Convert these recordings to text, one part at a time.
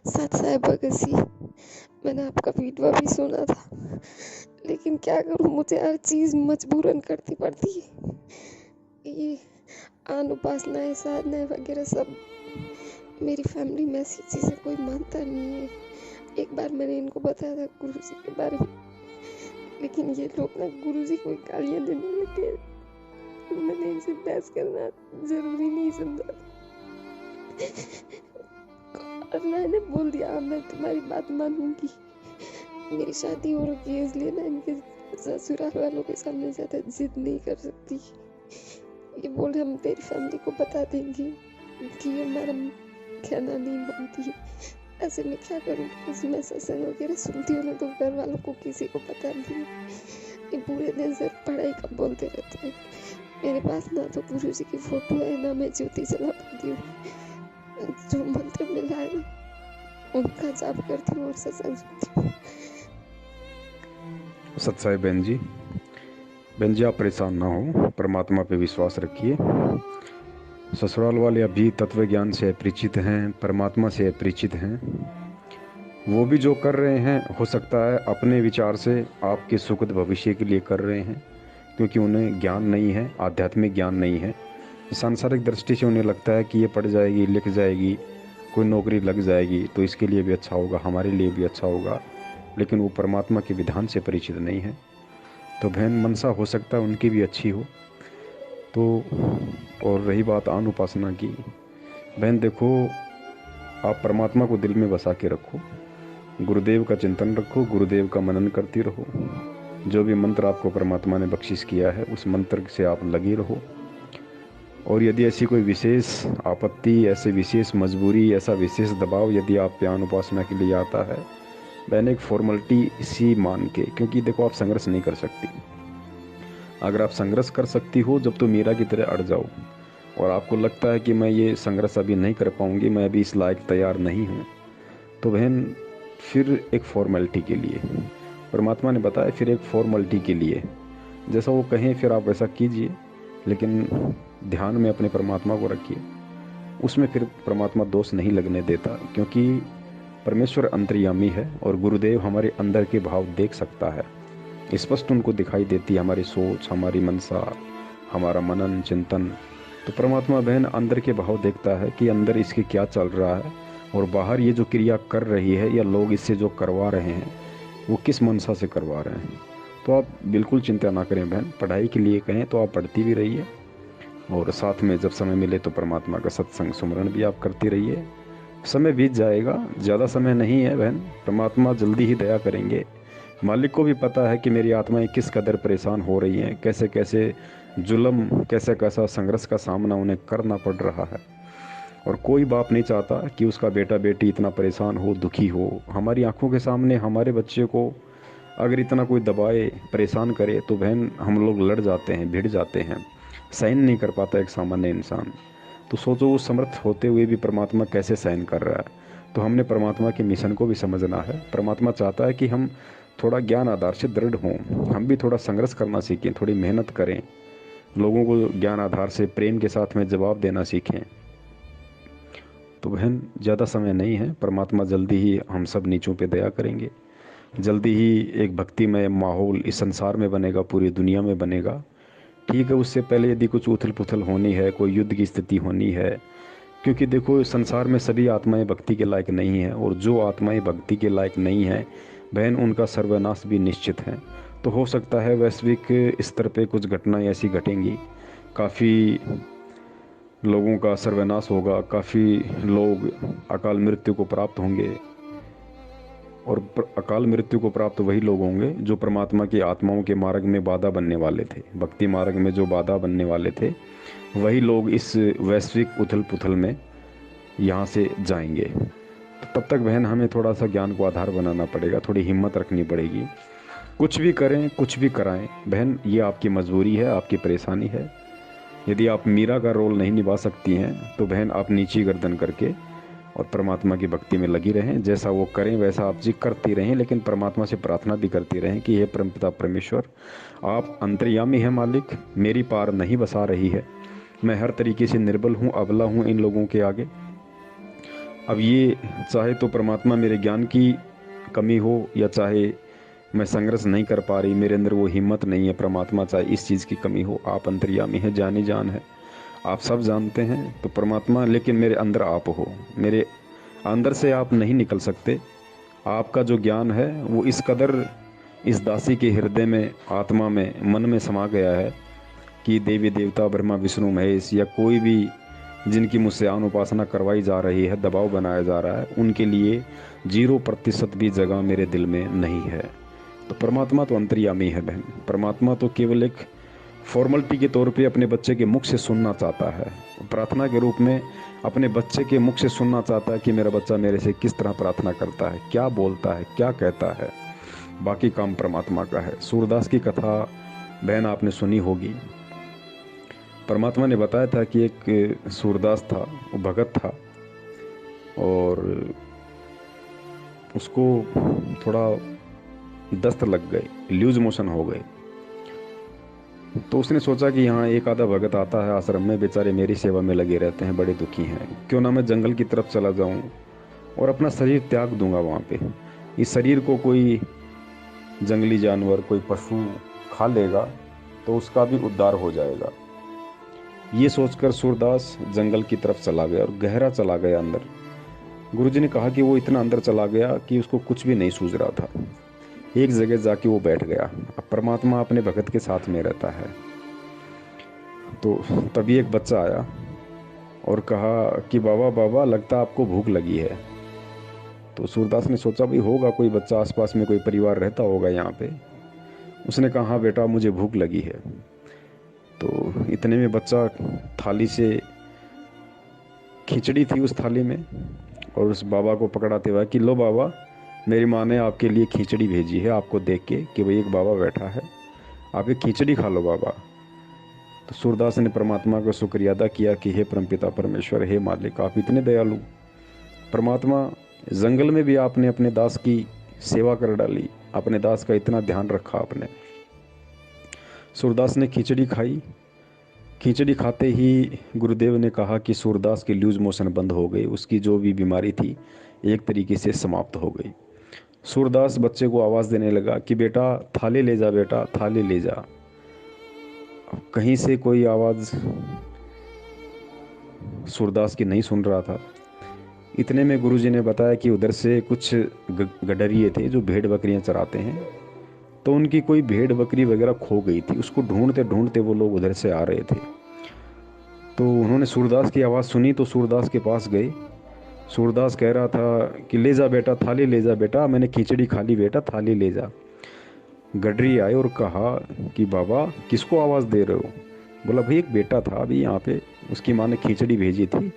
सच है भगत सिंह, मैंने आपका वीडियो भी सुना था, लेकिन क्या करूं, मुझे हर चीज़ मजबूरन करनी पड़ती है। ये आन उपासनाएं साधनाएं वगैरह सब मेरी फैमिली में ऐसी चीज़ें कोई मानता नहीं है। एक बार मैंने इनको बताया था गुरु जी के बारे में, लेकिन ये लोग ना गुरु जी को गालियाँ देने लगे। मैंने इनसे बहस करना जरूरी नहीं समझा और मैंने बोल दिया हाँ मैं तुम्हारी बात मानूंगी। मेरी शादी हो रखी है इसलिए ना इनके ससुराल वालों के सामने ज़्यादा जिद नहीं कर सकती। ये बोले हम तेरी फैमिली को बता देंगे कि हमारा कहना नहीं मानती है। ऐसे में क्या करूँ, मैं सत्संग वगैरह सुनती हूँ ना तो घर वालों को किसी को पता नहीं है। ये पूरे दिन सिर्फ पढ़ाई का बोलते रहते हैं। मेरे पास ना तो गुरु जी की फोटो है, ना मैं ज्योति जला पाती हूँ। जो मंत्र मिला है ना उनका जाप करती हूँ और सत्संग सुनती हूँ। सत्साई बहन जी आप परेशान ना हो, परमात्मा पे विश्वास रखिए। ससुराल वाले अभी तत्व ज्ञान से अपरिचित हैं, परमात्मा से अपरिचित हैं। वो भी जो कर रहे हैं हो सकता है अपने विचार से आपके सुखद भविष्य के लिए कर रहे हैं, क्योंकि उन्हें ज्ञान नहीं है, आध्यात्मिक ज्ञान नहीं है। सांसारिक दृष्टि से उन्हें लगता है कि ये पढ़ जाएगी, लिख जाएगी, कोई नौकरी लग जाएगी तो इसके लिए भी अच्छा होगा, हमारे लिए भी अच्छा होगा, लेकिन वो परमात्मा के विधान से परिचित नहीं है। तो बहन मनसा हो सकता है उनकी भी अच्छी हो। तो और रही बात आन उपासना की, बहन देखो, आप परमात्मा को दिल में बसा के रखो, गुरुदेव का चिंतन रखो, गुरुदेव का मनन करती रहो। जो भी मंत्र आपको परमात्मा ने बख्शिश किया है उस मंत्र से आप लगे रहो। और यदि ऐसी कोई विशेष आपत्ति, ऐसे विशेष मजबूरी, ऐसा विशेष दबाव यदि आप ज्ञान उपासना के लिए आता है, मैंने एक फॉर्मेलिटी इसी मान के, क्योंकि देखो आप संघर्ष नहीं कर सकती। अगर आप संघर्ष कर सकती हो जब तो मीरा की तरह अड़ जाओ, और आपको लगता है कि मैं ये संघर्ष अभी नहीं कर पाऊंगी, मैं अभी इस लायक तैयार नहीं हूँ, तो बहन फिर एक फॉर्मेलिटी के लिए परमात्मा ने बताया, फिर एक फॉर्मेलिटी के लिए जैसा वो कहें फिर आप वैसा कीजिए, लेकिन ध्यान में अपने परमात्मा को रखिए। उसमें फिर परमात्मा दोष नहीं लगने देता, क्योंकि परमेश्वर अंतर्यामी है और गुरुदेव हमारे अंदर के भाव देख सकता है, स्पष्ट उनको दिखाई देती है हमारी सोच, हमारी मनसा, हमारा मनन चिंतन। तो परमात्मा बहन अंदर के भाव देखता है कि अंदर इसके क्या चल रहा है, और बाहर ये जो क्रिया कर रही है या लोग इससे जो करवा रहे हैं वो किस मनसा से करवा रहे हैं। तो आप बिल्कुल चिंता ना करें बहन, पढ़ाई के लिए कहें तो आप पढ़ती भी रहिए, और साथ में जब समय मिले तो परमात्मा का सत्संग सुमरण भी आप करती रहिए। समय बीत जाएगा, ज़्यादा समय नहीं है बहन, परमात्मा जल्दी ही दया करेंगे। मालिक को भी पता है कि मेरी आत्माएं किस कदर परेशान हो रही हैं, कैसे कैसे जुल्म, कैसे कैसा संघर्ष का सामना उन्हें करना पड़ रहा है। और कोई बाप नहीं चाहता कि उसका बेटा बेटी इतना परेशान हो, दुखी हो। हमारी आंखों के सामने हमारे बच्चे को अगर इतना कोई दबाए, परेशान करे, तो बहन हम लोग लड़ जाते हैं, भिड़ जाते हैं, सहन नहीं कर पाता एक सामान्य इंसान। तो सोचो उस समर्थ होते हुए भी परमात्मा कैसे सहन कर रहा है। तो हमने परमात्मा के मिशन को भी समझना है। परमात्मा चाहता है कि हम थोड़ा ज्ञान आधार से दृढ़ हों, हम भी थोड़ा संघर्ष करना सीखें, थोड़ी मेहनत करें, लोगों को ज्ञान आधार से प्रेम के साथ में जवाब देना सीखें। तो बहन ज़्यादा समय नहीं है, परमात्मा जल्दी ही हम सब नीचों पे दया करेंगे। जल्दी ही एक भक्तिमय माहौल इस संसार में बनेगा, पूरी दुनिया में बनेगा। ठीक है, उससे पहले यदि कुछ उथल पुथल होनी है, कोई युद्ध की स्थिति होनी है, क्योंकि देखो संसार में सभी आत्माएं भक्ति के लायक नहीं हैं, और जो आत्माएं भक्ति के लायक नहीं हैं बहन, उनका सर्वनाश भी निश्चित है। तो हो सकता है वैश्विक स्तर पे कुछ घटनाएं ऐसी घटेंगी, काफ़ी लोगों का सर्वनाश होगा, काफ़ी लोग अकाल मृत्यु को प्राप्त होंगे। और अकाल मृत्यु को प्राप्त वही लोग होंगे जो परमात्मा की आत्माओं के मार्ग में बाधा बनने वाले थे, भक्ति मार्ग में जो बाधा बनने वाले थे, वही लोग इस वैश्विक उथल पुथल में यहाँ से जाएंगे। तो तब तक बहन हमें थोड़ा सा ज्ञान को आधार बनाना पड़ेगा, थोड़ी हिम्मत रखनी पड़ेगी। कुछ भी करें, कुछ भी कराएं बहन, ये आपकी मजबूरी है, आपकी परेशानी है। यदि आप मीरा का रोल नहीं निभा सकती हैं तो बहन आप नीची गर्दन करके और परमात्मा की भक्ति में लगी रहें। जैसा वो करें वैसा आप जी करती रहें, लेकिन परमात्मा से प्रार्थना भी करती रहें कि हे परमपिता परमेश्वर, आप अंतर्यामी हैं मालिक, मेरी पार नहीं बसा रही है, मैं हर तरीके से निर्बल हूँ, अबला हूँ इन लोगों के आगे। अब ये चाहे तो परमात्मा मेरे ज्ञान की कमी हो, या चाहे मैं संघर्ष नहीं कर पा रही, मेरे अंदर वो हिम्मत नहीं है, परमात्मा चाहे इस चीज़ की कमी हो, आप अंतर्यामी है, जानी जान है, आप सब जानते हैं। तो परमात्मा, लेकिन मेरे अंदर आप हो, मेरे अंदर से आप नहीं निकल सकते। आपका जो ज्ञान है वो इस कदर इस दासी के हृदय में, आत्मा में, मन में समा गया है कि देवी देवता, ब्रह्मा विष्णु महेश, या कोई भी जिनकी मुझसे आन उपासना करवाई जा रही है, दबाव बनाया जा रहा है, उनके लिए 0% भी जगह मेरे दिल में नहीं है। तो परमात्मा तो अंतर्यामी है बहन। परमात्मा तो केवल एक फॉर्मलिटी के तौर पे अपने बच्चे के मुख से सुनना चाहता है, प्रार्थना के रूप में अपने बच्चे के मुख से सुनना चाहता है कि मेरा बच्चा मेरे से किस तरह प्रार्थना करता है, क्या बोलता है, क्या कहता है। बाकी काम परमात्मा का है। सूरदास की कथा बहन आपने सुनी होगी। परमात्मा ने बताया था कि एक सूरदास था, वो भगत था, और उसको थोड़ा दस्त लग गए, लूज मोशन हो गए। तो उसने सोचा कि यहाँ एक आधा भगत आता है आश्रम में, बेचारे मेरी सेवा में लगे रहते हैं, बड़े दुखी हैं, क्यों ना मैं जंगल की तरफ चला जाऊँ और अपना शरीर त्याग दूंगा वहाँ पे। इस शरीर को कोई जंगली जानवर, कोई पशु खा लेगा तो उसका भी उद्धार हो जाएगा। ये सोचकर सूरदास जंगल की तरफ चला गया और गहरा चला गया अंदर। गुरुजी ने कहा कि वो इतना अंदर चला गया कि उसको कुछ भी नहीं सूझ रहा था। एक जगह जाके वो बैठ गया। अब परमात्मा अपने भगत के साथ में रहता है। तो तभी एक बच्चा आया और कहा कि बाबा बाबा, लगता आपको भूख लगी है। तो सूरदास ने सोचा भाई होगा कोई बच्चा, आसपास में कोई परिवार रहता होगा यहाँ पे। उसने कहा हाँ बेटा, मुझे भूख लगी है। तो इतने में बच्चा थाली से, खिचड़ी थी उस थाली में, और उस बाबा को पकड़ाते हुआ कि लो बाबा, मेरी माँ ने आपके लिए खिचड़ी भेजी है, आपको देख के कि भाई एक बाबा बैठा है, आप एक खिचड़ी खा लो बाबा। तो सूरदास ने परमात्मा का शुक्रिया अदा किया कि हे परमपिता परमेश्वर, हे मालिक, आप इतने दयालु। परमात्मा, जंगल में भी आपने अपने दास की सेवा कर डाली, अपने दास का इतना ध्यान रखा आपने। सूरदास ने खिचड़ी खाई। खिचड़ी खाते ही गुरुदेव ने कहा कि सूरदास की लूज मोशन बंद हो गई, उसकी जो भी बीमारी थी एक तरीके से समाप्त हो गई। सूरदास बच्चे को आवाज़ देने लगा कि बेटा थाली ले जा, बेटा थाली ले जा। कहीं से कोई आवाज़ सूरदास की नहीं सुन रहा था। इतने में गुरुजी ने बताया कि उधर से कुछ गडरिए थे जो भेड़ बकरियां चराते हैं, तो उनकी कोई भेड़ बकरी वगैरह खो गई थी। उसको ढूंढते ढूंढते वो लोग उधर से आ रहे थे। तो उन्होंने सूरदास की आवाज़ सुनी तो सूरदास के पास गए। सूरदास कह रहा था कि ले जा बेटा, थाली ले जा बेटा, मैंने खिचड़ी खा ली बेटा, थाली ले जा। गडरी आए और कहा कि बाबा किसको आवाज़ दे रहे हो? बोला भाई एक बेटा था अभी यहाँ पे, उसकी माँ ने खिचड़ी भेजी थी,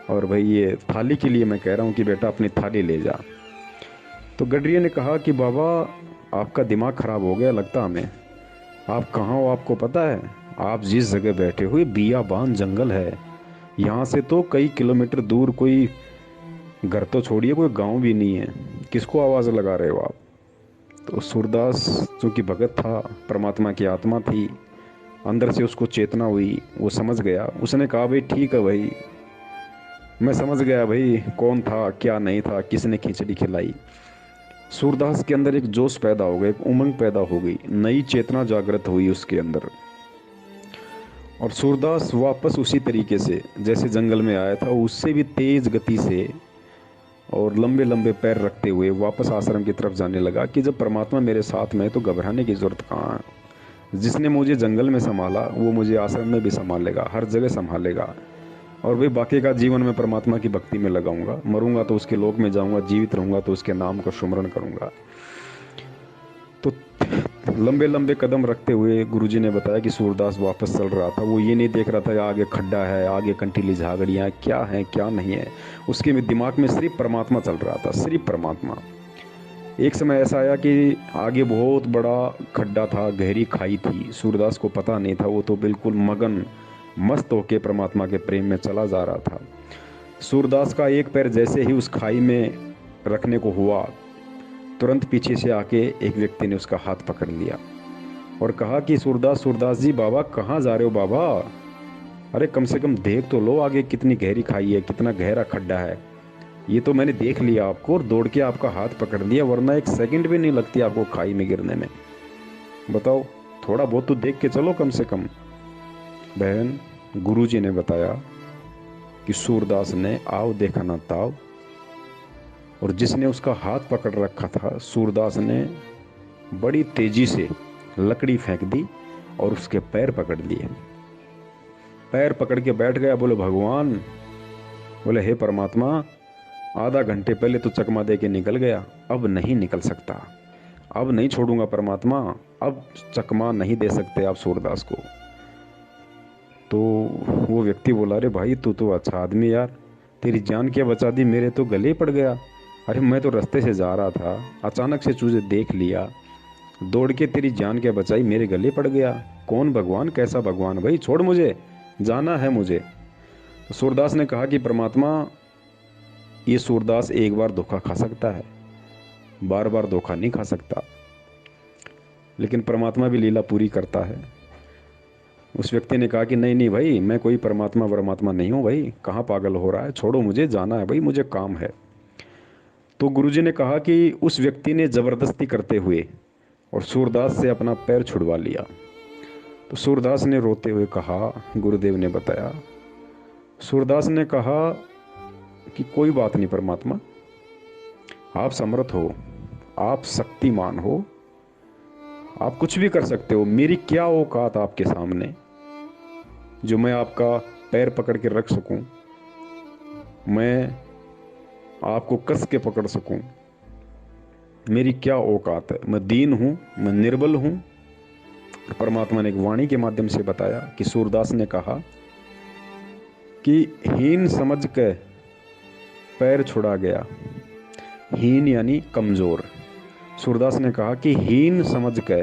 और भाई ये थाली के लिए मैं कह रहा हूँ कि बेटा अपनी थाली ले जा। तो गडरिया ने कहा कि बाबा आपका दिमाग ख़राब हो गया लगता हमें, आप कहाँ हो आपको पता है? आप जिस जगह बैठे हुए बियाबान जंगल है, यहाँ से तो कई किलोमीटर दूर कोई घर तो छोड़िए कोई गांव भी नहीं है, किसको आवाज़ लगा रहे हो आप? तो सूरदास चूँकि भगत था, परमात्मा की आत्मा थी, अंदर से उसको चेतना हुई, वो समझ गया। उसने कहा भाई ठीक है भाई, मैं समझ गया भाई कौन था क्या नहीं था, किसने खिचड़ी खिलाई। सूरदास के अंदर एक जोश पैदा हो गया, एक उमंग पैदा हो गई, नई चेतना जागृत हुई उसके अंदर। और सूरदास वापस उसी तरीके से जैसे जंगल में आया था, उससे भी तेज गति से और लंबे लंबे पैर रखते हुए वापस आश्रम की तरफ जाने लगा कि जब परमात्मा मेरे साथ में है तो घबराने की ज़रूरत कहाँ है। जिसने मुझे जंगल में संभाला वो मुझे आश्रम में भी संभालेगा, हर जगह संभालेगा। और वे बाकी का जीवन में परमात्मा की भक्ति में लगाऊंगा, मरूंगा तो उसके लोक में जाऊंगा, जीवित रहूंगा तो उसके नाम को सुमरण करूंगा। तो लंबे लंबे कदम रखते हुए गुरुजी ने बताया कि सूरदास वापस चल रहा था। वो ये नहीं देख रहा था आगे खड्डा है, आगे कंटीली झागड़ियाँ क्या है क्या नहीं है, उसके दिमाग में सिर्फ परमात्मा चल रहा था, सिर्फ परमात्मा। एक समय ऐसा आया कि आगे बहुत बड़ा खड्डा था, गहरी खाई थी, सूरदास को पता नहीं था, वो तो बिल्कुल मगन मस्त होके परमात्मा के प्रेम में चला जा रहा था। सूरदास का एक पैर जैसे ही उस खाई में रखने को हुआ, तुरंत पीछे से आके एक व्यक्ति ने उसका हाथ पकड़ लिया और कहा कि सूरदास जी बाबा कहाँ जा रहे हो बाबा? अरे कम से कम देख तो लो आगे कितनी गहरी खाई है, कितना गहरा खड्डा है। ये तो मैंने देख लिया आपको और दौड़ के आपका हाथ पकड़ लिया, वरना एक सेकंड भी नहीं लगती आपको खाई में गिरने में। बताओ, थोड़ा बहुत तो देख के चलो कम से कम। बहन, गुरुजी ने बताया कि सूरदास ने आव देखा ना ताव, और जिसने उसका हाथ पकड़ रखा था, सूरदास ने बड़ी तेजी से लकड़ी फेंक दी और उसके पैर पकड़ लिए। पैर पकड़ के बैठ गया। बोले भगवान, बोले हे परमात्मा, आधा घंटे पहले तो चकमा दे के निकल गया, अब नहीं निकल सकता, अब नहीं छोड़ूंगा परमात्मा, अब चकमा नहीं दे सकते आप सूरदास को। तो वो व्यक्ति बोला, अरे भाई तू तो अच्छा आदमी यार, तेरी जान क्या बचा दी, मेरे तो गले पड़ गया। अरे मैं तो रास्ते से जा रहा था, अचानक से तुझे देख लिया, दौड़ के तेरी जान क्या बचाई, मेरे गले पड़ गया। कौन भगवान, कैसा भगवान भाई, छोड़ मुझे, जाना है मुझे। तो सूरदास ने कहा कि परमात्मा, ये सूरदास एक बार धोखा खा सकता है, बार बार धोखा नहीं खा सकता। लेकिन परमात्मा भी लीला पूरी करता है। उस व्यक्ति ने कहा कि नहीं नहीं भाई, मैं कोई परमात्मा नहीं हूँ भाई, कहाँ पागल हो रहा है, छोड़ो मुझे, जाना है भाई, मुझे काम है। तो गुरुजी ने कहा कि उस व्यक्ति ने ज़बरदस्ती करते हुए और सूरदास से अपना पैर छुड़वा लिया। तो सूरदास ने रोते हुए कहा, गुरुदेव ने बताया, सूरदास ने कहा कि कोई बात नहीं परमात्मा, आप समर्थ हो, आप शक्तिमान हो, आप कुछ भी कर सकते हो, मेरी क्या औकात आपके सामने जो मैं आपका पैर पकड़ के रख सकूं, मैं आपको कस के पकड़ सकूं, मेरी क्या औकात है, मैं दीन हूं, मैं निर्बल हूं। परमात्मा ने एक वाणी के माध्यम से बताया कि सूरदास ने कहा कि हीन समझ के पैर छुड़ा गया। हीन यानी कमजोर। सूरदास ने कहा कि हीन समझ के,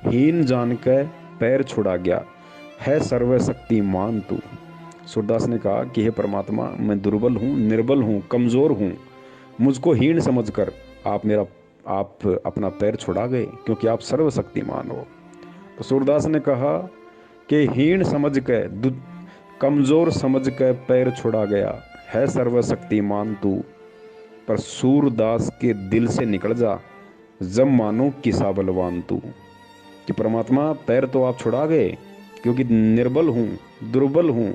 हीन जान के पैर छुड़ा गया, है सर्वशक्तिमान तू। सूरदास ने कहा कि हे परमात्मा, मैं दुर्बल हूँ, निर्बल हूँ, कमजोर हूँ, मुझको हीन समझकर आप अपना पैर छुड़ा गए, क्योंकि आप सर्वशक्तिमान हो। तो सूरदास ने कहा कि हीन समझ के, कमजोर समझ के पैर छुड़ा गया, है सर्वशक्तिमान तू, पर सूरदास के दिल से निकल जा, जब मानो किसा बलवान तू। कि परमात्मा, पैर तो आप छुड़ा गए क्योंकि निर्बल हूँ, दुर्बल हूँ,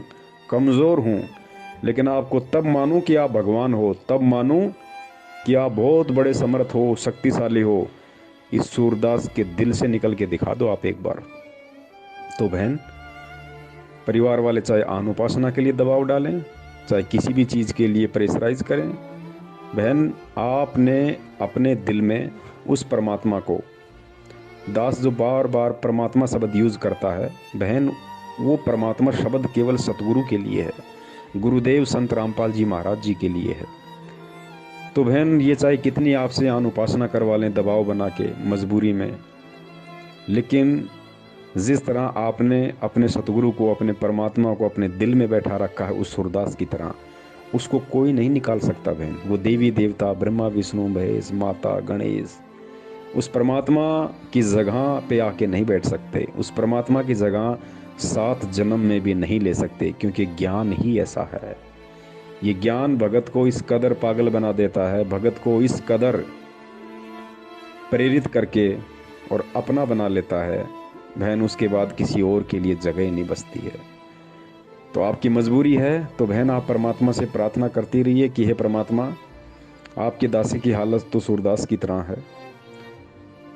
कमज़ोर हूँ, लेकिन आपको तब मानूं कि आप भगवान हो, तब मानूं कि आप बहुत बड़े समर्थ हो, शक्तिशाली हो। इस सूरदास के दिल से निकल के दिखा दो आप एक बार। तो बहन, परिवार वाले चाहे आन उपासना के लिए दबाव डालें, चाहे किसी भी चीज़ के लिए प्रेशराइज करें, बहन आपने अपने दिल में उस परमात्मा को, दास जो बार बार परमात्मा शब्द यूज़ करता है, बहन वो परमात्मा शब्द केवल सतगुरु के लिए है, गुरुदेव संत रामपाल जी महाराज जी के लिए है। तो बहन, ये चाहे कितनी आपसे आन उपासना करवा लें दबाव बना के, मजबूरी में, लेकिन जिस तरह आपने अपने सतगुरु को, अपने परमात्मा को अपने दिल में बैठा रखा है उस सूरदास की तरह, उसको कोई नहीं निकाल सकता बहन। वो देवी देवता, ब्रह्मा विष्णु महेश, माता गणेश उस परमात्मा की जगह पे आके नहीं बैठ सकते, उस परमात्मा की जगह 7 जन्म में भी नहीं ले सकते, क्योंकि ज्ञान ही ऐसा है। ये ज्ञान भगत को इस कदर पागल बना देता है, भगत को इस कदर प्रेरित करके और अपना बना लेता है बहन, उसके बाद किसी और के लिए जगह ही नहीं बचती है। तो आपकी मजबूरी है तो बहन आप परमात्मा से प्रार्थना करती रहिए कि हे परमात्मा, आपके दासी की हालत तो सूरदास की तरह है।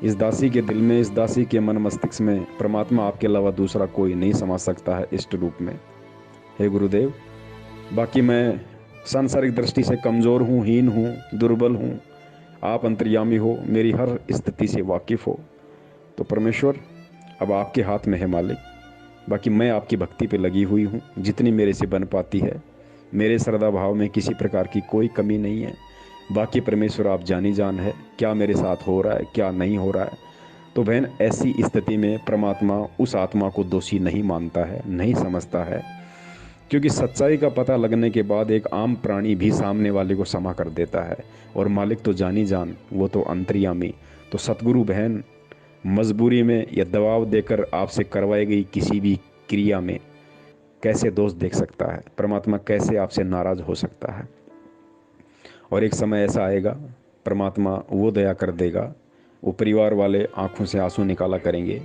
इस दासी के दिल में, इस दासी के मन मस्तिष्क में परमात्मा आपके अलावा दूसरा कोई नहीं समा सकता है इष्ट रूप में। हे गुरुदेव, बाकी मैं सांसारिक दृष्टि से कमज़ोर हूँ, हीन हूँ, दुर्बल हूँ, आप अंतर्यामी हो, मेरी हर स्थिति से वाकिफ़ हो। तो परमेश्वर अब आपके हाथ में है मालिक, बाकी मैं आपकी भक्ति पे लगी हुई हूँ, जितनी मेरे से बन पाती है। मेरे श्रद्धा भाव में किसी प्रकार की कोई कमी नहीं है। बाकी परमेश्वर आप जानी जान है, क्या मेरे साथ हो रहा है, क्या नहीं हो रहा है। तो बहन, ऐसी स्थिति में परमात्मा उस आत्मा को दोषी नहीं मानता है, नहीं समझता है, क्योंकि सच्चाई का पता लगने के बाद एक आम प्राणी भी सामने वाले को क्षमा कर देता है, और मालिक तो जानी जान, वो तो अंतर्यामी। तो सतगुरु बहन मजबूरी में या दबाव देकर आपसे करवाई गई किसी भी क्रिया में कैसे दोष देख सकता है, परमात्मा कैसे आपसे नाराज हो सकता है। और एक समय ऐसा आएगा परमात्मा वो दया कर देगा, वो परिवार वाले आंखों से आंसू निकाला करेंगे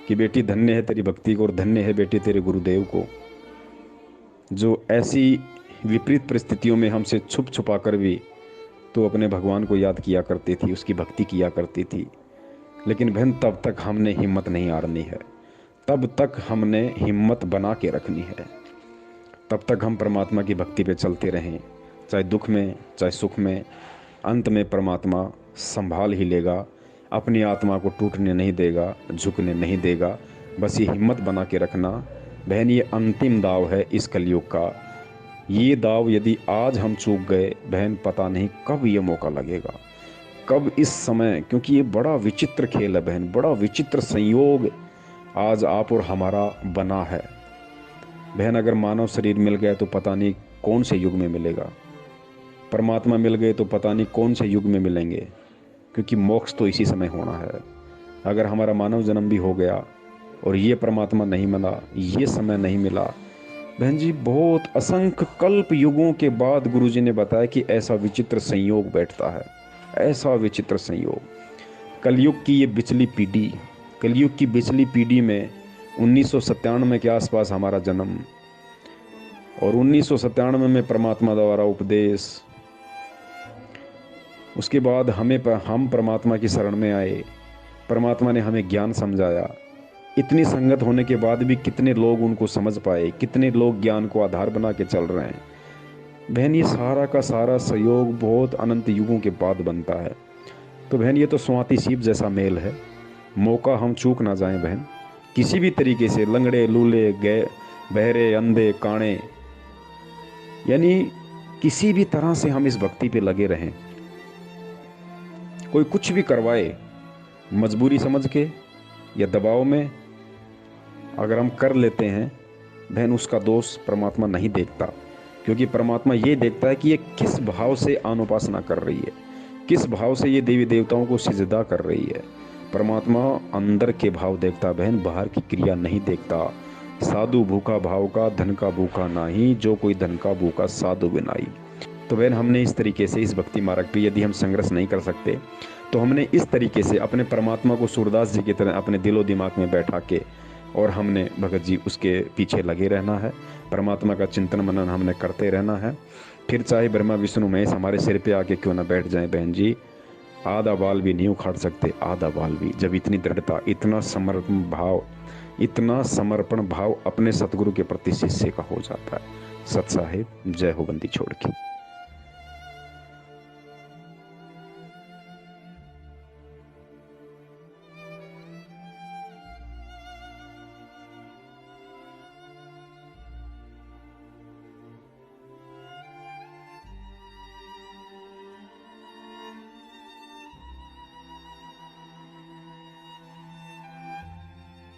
कि बेटी धन्य है तेरी भक्ति को और धन्य है बेटी तेरे गुरुदेव को, जो ऐसी विपरीत परिस्थितियों में हमसे छुप छुपा कर भी तो अपने भगवान को याद किया करती थी, उसकी भक्ति किया करती थी। लेकिन बहन तब तक हमने हिम्मत नहीं हारनी है, तब तक हमने हिम्मत बना के रखनी है, तब तक हम परमात्मा की भक्ति पे चलते रहें, चाहे दुख में चाहे सुख में। अंत में परमात्मा संभाल ही लेगा, अपनी आत्मा को टूटने नहीं देगा, झुकने नहीं देगा। बस ये हिम्मत बना के रखना बहन, ये अंतिम दाव है इस कलयुग का। ये दाव यदि आज हम चूक गए बहन, पता नहीं कब ये मौका लगेगा, कब इस समय, क्योंकि ये बड़ा विचित्र खेल है बहन, बड़ा विचित्र संयोग आज आप और हमारा बना है बहन। अगर मानव शरीर मिल गया तो पता नहीं कौन से युग में मिलेगा, परमात्मा मिल गए तो पता नहीं कौन से युग में मिलेंगे, क्योंकि मोक्ष तो इसी समय होना है। अगर हमारा मानव जन्म भी हो गया और ये परमात्मा नहीं मिला, ये समय नहीं मिला बहन जी, बहुत असंख्य कल्प युगों के बाद गुरुजी ने बताया कि ऐसा विचित्र संयोग बैठता है, ऐसा विचित्र संयोग। कलयुग की ये बिचली पीढ़ी, कलयुग की बिचली पीढ़ी में 1997 के आसपास हमारा जन्म, और 1997 में परमात्मा द्वारा उपदेश, उसके बाद हम परमात्मा की शरण में आए, परमात्मा ने हमें ज्ञान समझाया। इतनी संगत होने के बाद भी कितने लोग उनको समझ पाए, कितने लोग ज्ञान को आधार बना के चल रहे हैं बहन। ये सारा का सारा सहयोग बहुत अनंत युगों के बाद बनता है। तो बहन ये तो स्वाति सीप जैसा मेल है, मौका हम चूक ना जाएं बहन, किसी भी तरीके से, लंगड़े लूले गए, बहरे अंधे काणे, यानी किसी भी तरह से हम इस भक्ति पे लगे रहें। कोई कुछ भी करवाए मजबूरी समझ के या दबाव में, अगर हम कर लेते हैं बहन, उसका दोष परमात्मा नहीं देखता, क्योंकि परमात्मा ये देखता है कि ये किस भाव से अनुपासना कर रही है, किस भाव से ये देवी देवताओं को सिजदा कर रही है। परमात्मा अंदर के भाव देखता बहन, बाहर की क्रिया नहीं देखता। साधु भूखा भाव का, धन का भूखा नाही, जो कोई धन का भूखा साधु बिनाई। तो बहन हमने इस तरीके से इस भक्ति मार्ग पे यदि हम संघर्ष नहीं कर सकते तो हमने इस तरीके से अपने परमात्मा को सूरदास जी की तरह अपने दिलो दिमाग में बैठा के, और हमने भगत जी उसके पीछे लगे रहना है, परमात्मा का चिंतन मनन हमने करते रहना है। फिर चाहे ब्रह्मा विष्णु महेश हमारे सिर पे आके क्यों ना बैठ जाए बहन जी, आधा बाल भी नहीं उखाड़ सकते, आधा बाल भी। जब इतनी दृढ़ता, इतना समर्पण भाव, इतना समर्पण भाव अपने सतगुरु के प्रति शिष्य का हो जाता है। सत साहिब, जय हो बंदी छोड़ के।